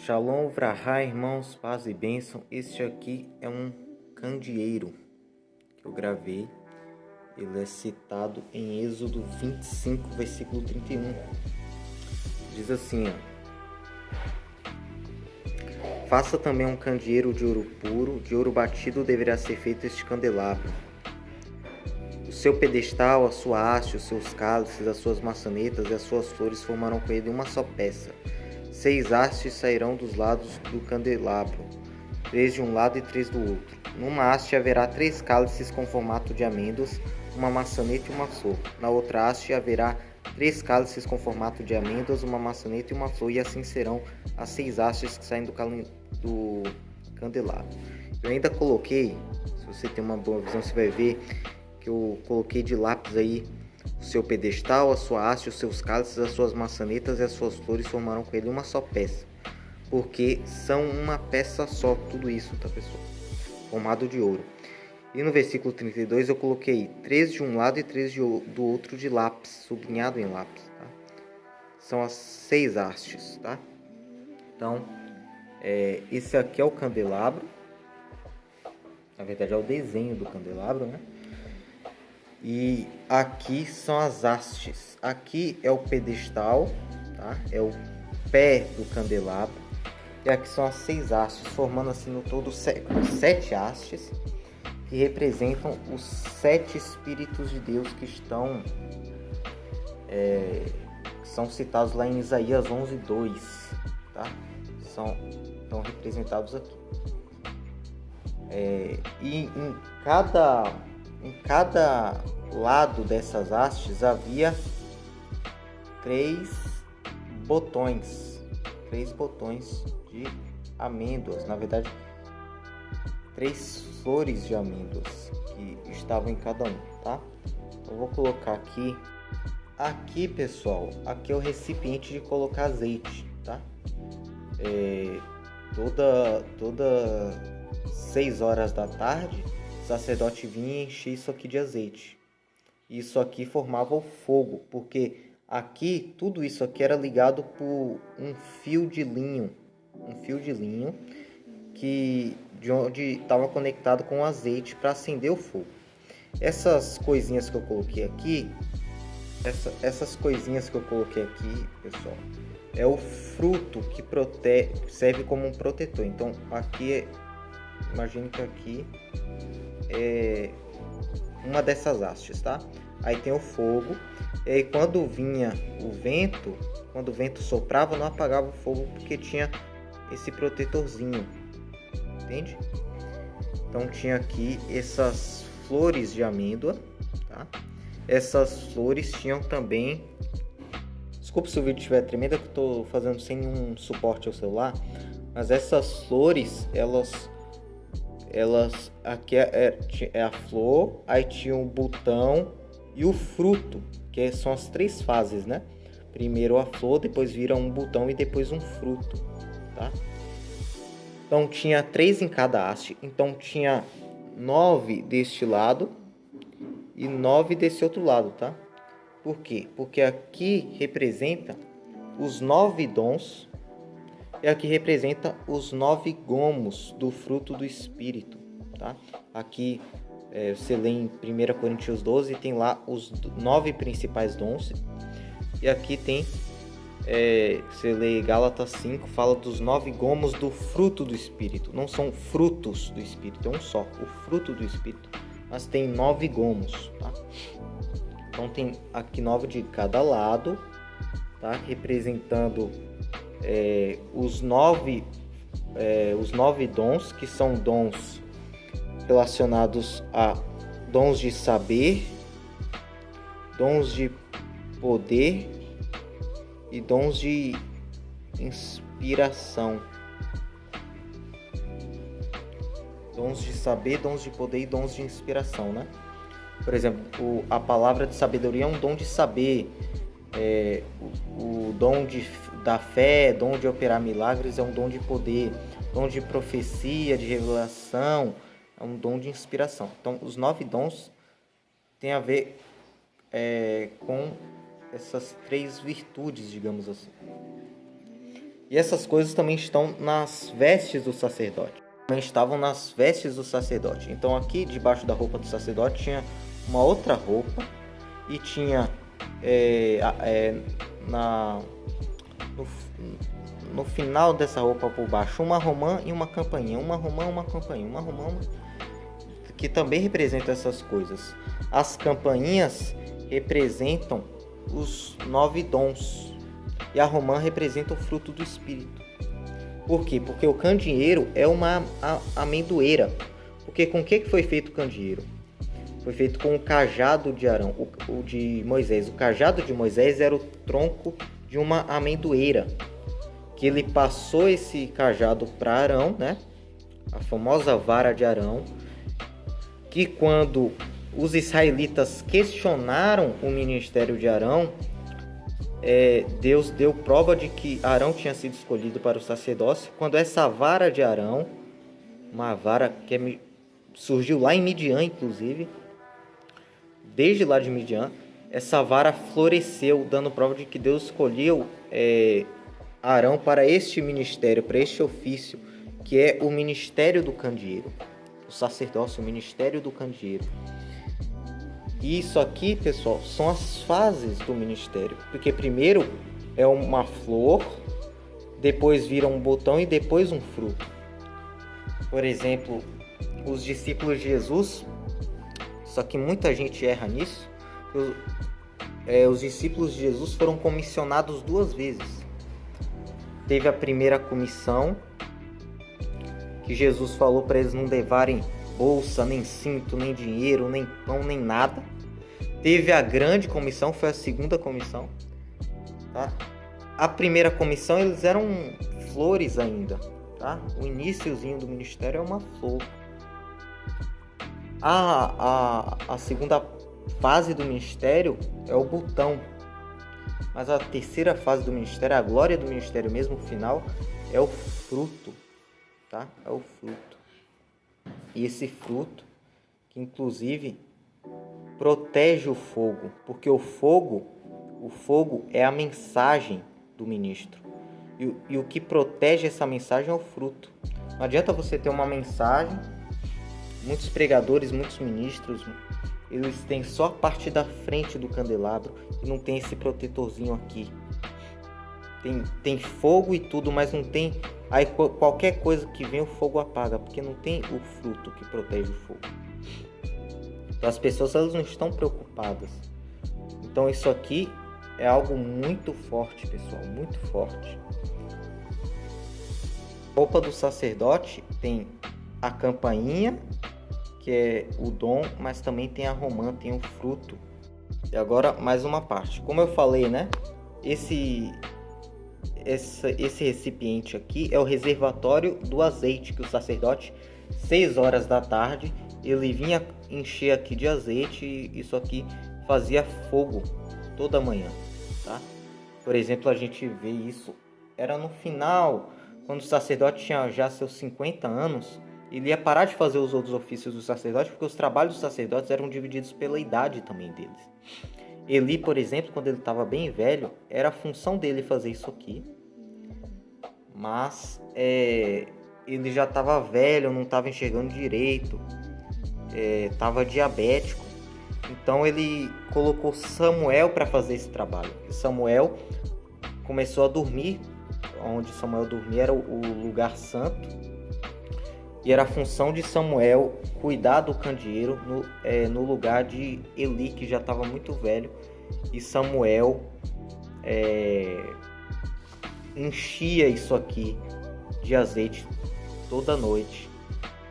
Shalom, Vrahá, irmãos, paz e bênção. Este aqui é um candeeiro que eu gravei. Ele é citado em Êxodo 25, versículo 31. Diz assim, faça também um candeeiro de ouro puro, de ouro batido deverá ser feito este candelabro. O seu pedestal, a sua haste, os seus cálices, as suas maçanetas e as suas flores formarão com ele uma só peça. 6 hastes sairão dos lados do candelabro, 3 de um lado e 3 do outro. Numa haste haverá 3 cálices com formato de amêndoas, uma maçaneta e uma flor. Na outra haste haverá 3 cálices com formato de amêndoas, uma maçaneta e uma flor, e assim serão as 6 hastes que saem do candelabro. Eu ainda coloquei, se você tem uma boa visão, você vai ver que eu coloquei de lápis aí o seu pedestal, a sua haste, os seus cálices, as suas maçanetas e as suas flores formaram com ele uma só peça, porque são uma peça só, tudo isso, tá, pessoal? Formado de ouro. E no versículo 32 eu coloquei 3 de um lado e 3 do outro de lápis, sublinhado em lápis, tá? São as 6 hastes, tá? Então, esse aqui é o candelabro. Na verdade é o desenho do candelabro, né? E aqui são as hastes. Aqui é o pedestal, tá? É o pé do candelabro. E aqui são as 6 hastes, formando assim no todo 7 hastes, que representam os 7 Espíritos de Deus que são citados lá em Isaías 11:2, tá? Estão representados aqui. E em cada lado dessas hastes havia 3 botões de amêndoas, na verdade 3 flores de amêndoas que estavam em cada um, tá? Então vou colocar aqui, pessoal, aqui é o recipiente de colocar azeite, tá? Toda 6 horas da tarde, o sacerdote vinha e enchia isso aqui de azeite. Isso aqui formava o fogo, porque aqui, tudo isso aqui era ligado por um fio de linho, de onde estava conectado com o azeite para acender o fogo. Essas coisinhas que eu coloquei aqui, pessoal, é o fruto que serve como um protetor. Então aqui imagine que aqui é uma dessas hastes, tá? Aí tem o fogo, e aí quando vinha o vento, quando o vento soprava, não apagava o fogo porque tinha esse protetorzinho, entende? Então tinha aqui essas flores de amêndoa, tá? Essas flores tinham também, desculpa se o vídeo estiver tremendo, que eu tô fazendo sem nenhum suporte ao celular, mas essas flores, elas aqui é a flor, aí tinha o botão e o fruto, que são as 3 fases, né? Primeiro a flor, depois vira um botão e depois um fruto, tá? Então tinha 3 em cada haste, então tinha 9 deste lado e 9 desse outro lado, tá? Por quê? Porque aqui representa os 9 dons e aqui representa os 9 gomos do fruto do Espírito, tá? Aqui você lê em 1 Coríntios 12, tem lá os 9 principais dons. E aqui tem, você lê Gálatas 5, fala dos 9 gomos do fruto do Espírito. Não são frutos do Espírito, é um só, o fruto do Espírito. Mas tem 9 gomos, tá? Então tem aqui 9 de cada lado, tá? Representando os 9 dons, que são dons relacionados a dons de saber, dons de poder e dons de inspiração. Dons de saber, dons de poder e dons de inspiração, né? Por exemplo, a palavra de sabedoria é um dom de saber, o dom da fé, dom de operar milagres é um dom de poder, dom de profecia, de revelação, é um dom de inspiração. Então, os 9 dons têm a ver com essas 3 virtudes, digamos assim. E essas coisas também estão nas vestes do sacerdote. Também estavam nas vestes do sacerdote. Então aqui debaixo da roupa do sacerdote tinha uma outra roupa e tinha no final dessa roupa por baixo uma romã e uma campainha. Uma romã, uma campainha. Uma romã, que também representa essas coisas. As campainhas representam os 9 dons. E a romã representa o fruto do Espírito. Por quê? Porque o candeeiro é uma amendoeira. Porque com o que foi feito o candeeiro? Foi feito com o cajado de Arão, o de Moisés. O cajado de Moisés era o tronco de uma amendoeira. Que ele passou esse cajado para Arão, né? A famosa vara de Arão. Que quando os israelitas questionaram o ministério de Arão, Deus deu prova de que Arão tinha sido escolhido para o sacerdócio, quando essa vara de Arão, uma vara que surgiu lá em Midian, inclusive, desde lá de Midian, essa vara floresceu, dando prova de que Deus escolheu Arão para este ministério, para este ofício, que é o ministério do candeeiro, o sacerdócio, o ministério do candeeiro. E isso aqui, pessoal, são as fases do ministério. Porque primeiro é uma flor, depois vira um botão e depois um fruto. Por exemplo, os discípulos de Jesus, só que muita gente erra nisso, os discípulos de Jesus foram comissionados 2 vezes. Teve a primeira comissão, que Jesus falou para eles não levarem bolsa, nem cinto, nem dinheiro, nem pão, nem nada. Teve a grande comissão, foi a segunda comissão. Tá? A primeira comissão eles eram flores ainda. Tá? O iniciozinho do ministério é uma flor. A segunda fase do ministério é o botão. Mas a terceira fase do ministério, a glória do ministério mesmo, o final, é o fruto. Tá? É o fruto. E esse fruto, que inclusive protege o fogo, porque o fogo é a mensagem do ministro. E o que protege essa mensagem é o fruto. Não adianta você ter uma mensagem, muitos pregadores, muitos ministros, eles têm só a parte da frente do candelabro e não tem esse protetorzinho aqui. Tem fogo e tudo, mas não tem. Aí qualquer coisa que vem o fogo apaga, porque não tem o fruto que protege o fogo. Então as pessoas elas não estão preocupadas. Então isso aqui é algo muito forte, pessoal, muito forte. A roupa do sacerdote tem a campainha, que é o dom, mas também tem a romã, tem o fruto. E agora mais uma parte. Como eu falei, né? Esse recipiente aqui é o reservatório do azeite que o sacerdote, 6 horas da tarde, ele vinha encher aqui de azeite e isso aqui fazia fogo toda manhã, tá? Por exemplo, a gente vê isso, era no final, quando o sacerdote tinha já seus 50 anos, ele ia parar de fazer os outros ofícios do sacerdote, porque os trabalhos dos sacerdotes eram divididos pela idade também deles. Eli, por exemplo, quando ele estava bem velho, era a função dele fazer isso aqui. Mas ele já estava velho, não estava enxergando direito, estava diabético. Então ele colocou Samuel para fazer esse trabalho. E Samuel começou a dormir, onde Samuel dormia era o lugar santo. E era a função de Samuel cuidar do candeeiro no lugar de Eli, que já estava muito velho. E Samuel enchia isso aqui de azeite toda noite.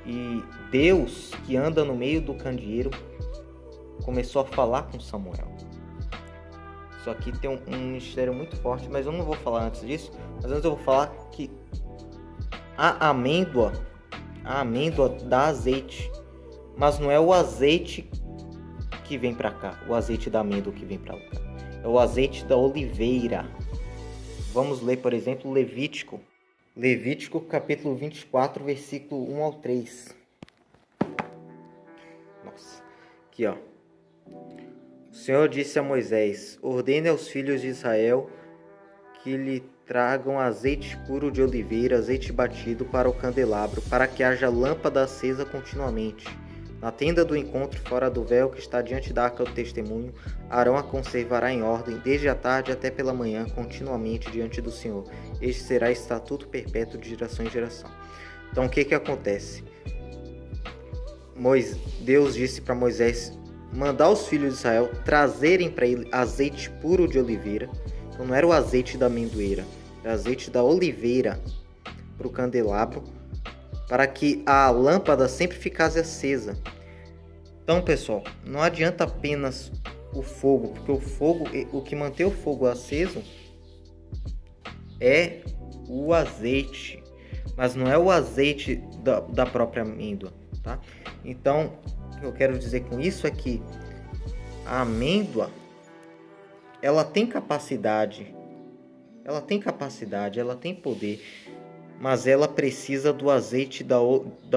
E Deus, que anda no meio do candeeiro, começou a falar com Samuel. Isso aqui tem um mistério muito forte, mas eu não vou falar antes disso. Mas antes eu vou falar que a amêndoa dá azeite, mas não é o azeite que vem para cá, o azeite da amêndoa que vem para cá, é o azeite da oliveira. Vamos ler, por exemplo, Levítico capítulo 24, versículo 1 ao 3. Nossa, aqui ó. O Senhor disse a Moisés: ordene aos filhos de Israel que lhe tragam azeite puro de oliveira, azeite batido para o candelabro, para que haja lâmpada acesa continuamente. Na tenda do encontro, fora do véu que está diante da arca do testemunho, Arão a conservará em ordem, desde a tarde até pela manhã, continuamente diante do Senhor. Este será estatuto perpétuo de geração em geração. Então o que acontece? Deus disse para Moisés mandar os filhos de Israel trazerem para ele azeite puro de oliveira. Então não era o azeite da amendoeira, era o azeite da oliveira para o candelabro, para que a lâmpada sempre ficasse acesa. Então, pessoal, não adianta apenas o fogo, porque o que mantém o fogo aceso é o azeite, mas não é o azeite da própria amêndoa, tá? Então, o que eu quero dizer com isso é que a amêndoa, ela tem capacidade, ela tem poder, mas ela precisa do azeite da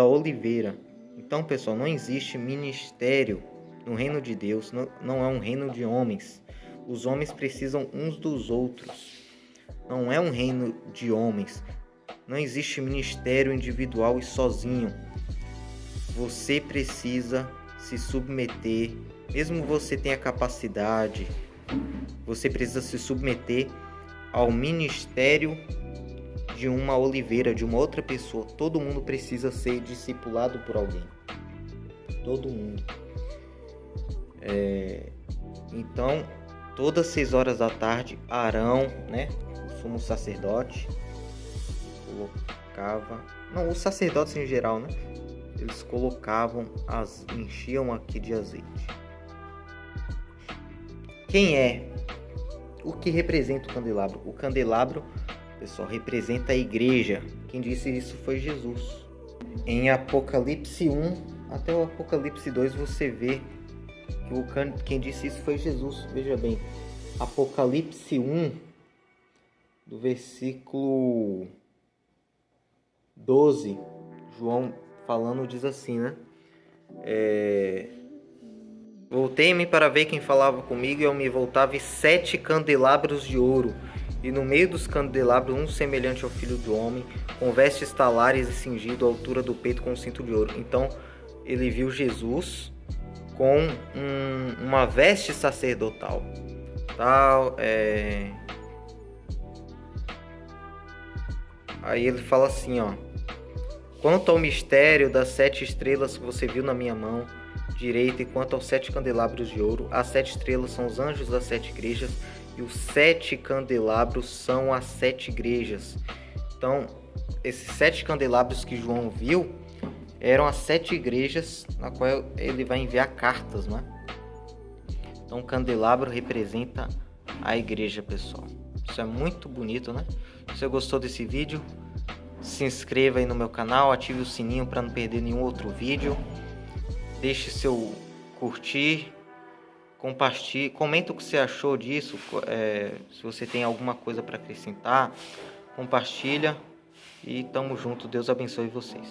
oliveira. Então, pessoal, não existe ministério no reino de Deus, não é um reino de homens. Os homens precisam uns dos outros. Não é um reino de homens. Não existe ministério individual e sozinho. Você precisa se submeter, mesmo você tenha capacidade, você precisa se submeter ao ministério de uma oliveira, de uma outra pessoa. Todo mundo precisa ser discipulado por alguém. Todo mundo. Então, todas 6 horas da tarde, Arão, né, o sumo sacerdote, colocava... Não, os sacerdotes em geral, né? Eles enchiam aqui de azeite. Quem é? O que representa o candelabro? O candelabro, pessoal, representa a igreja. Quem disse isso foi Jesus. Em Apocalipse 1 até o Apocalipse 2 você vê que quem disse isso foi Jesus. Veja bem, Apocalipse 1, do versículo 12, João falando diz assim, né? Voltei-me para ver quem falava comigo, e eu me voltava, e 7 candelabros de ouro, e no meio dos candelabros um semelhante ao filho do homem, com vestes talares e cingido à altura do peito com um cinto de ouro. Então ele viu Jesus com uma veste sacerdotal. Aí ele fala assim, ó: quanto ao mistério das 7 estrelas que você viu na minha mão direita, e quanto aos 7 candelabros de ouro, as 7 estrelas são os anjos das 7 igrejas, e os 7 candelabros são as 7 igrejas. Então, esses 7 candelabros que João viu eram as 7 igrejas na qual ele vai enviar cartas, né? Então, o candelabro representa a igreja, pessoal. Isso é muito bonito, né? Se você gostou desse vídeo, se inscreva aí no meu canal, ative o sininho para não perder nenhum outro vídeo. Deixe seu curtir, compartilhe, comenta o que você achou disso, se você tem alguma coisa para acrescentar, compartilha, e tamo junto. Deus abençoe vocês.